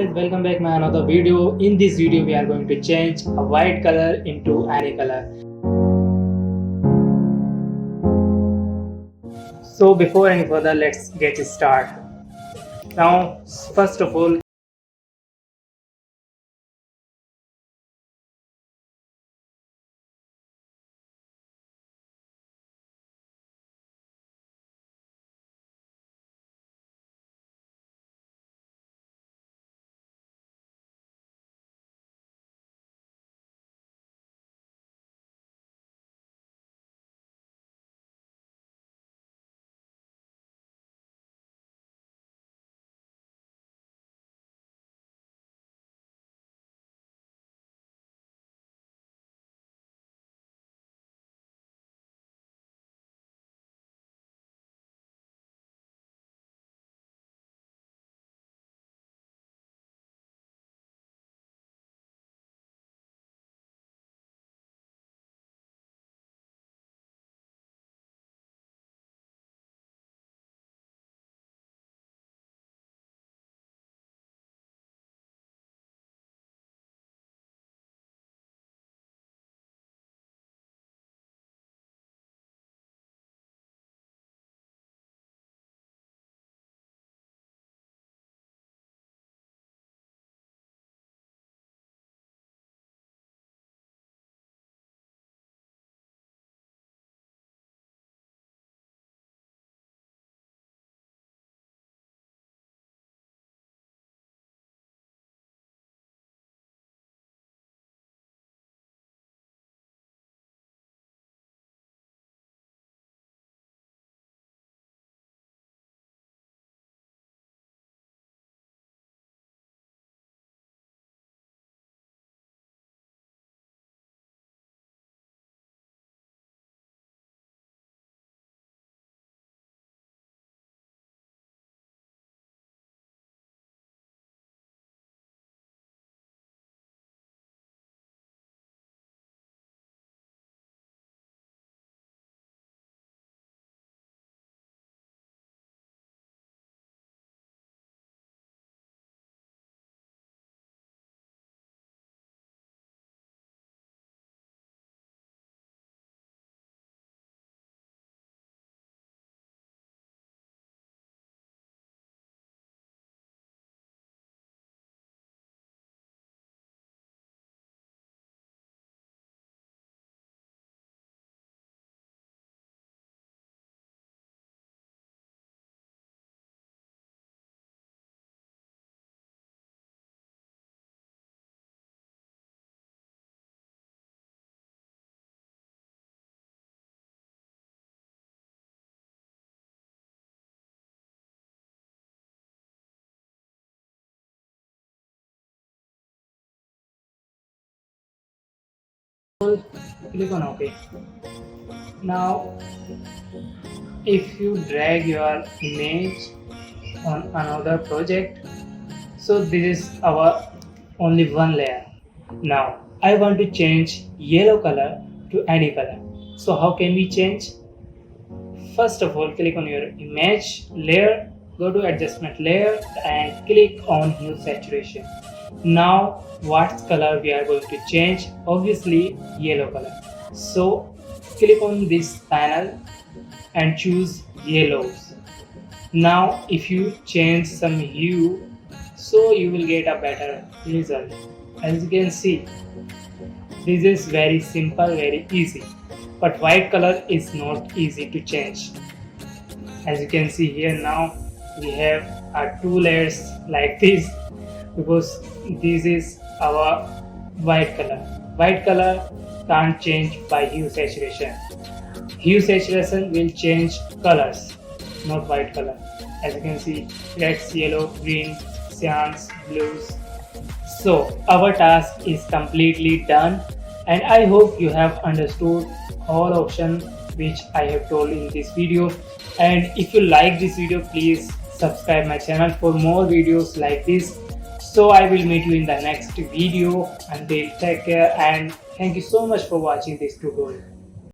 guys, welcome back my another video. In this video we are going to change a white color into any color. So before any further, let's get started. Now first of all, click on OK. Now if you drag your image on another project, so this is our only one layer. Now I want to change yellow color to any color. So how can we change? First of all, click on your image layer, go to adjustment layer and click on hue saturation. Now what color we are going to change? Obviously yellow color. So click on this panel and choose yellows. Now if you change some hue, so you will get a better result. As you can see, this is very simple, very easy. But white color is not easy to change. As you can see here, now we have our two layers like this, because this is our white color. White color can't change by hue saturation. Hue saturation will change colors, not white color. As you can see, reds, yellow, green, cyans, blues. So our task is completely done, and I hope you have understood all options which I have told in this video. And if you like this video, please subscribe my channel for more videos like this. So I will meet you in the next video. Until take care, and thank you so much for watching this tutorial.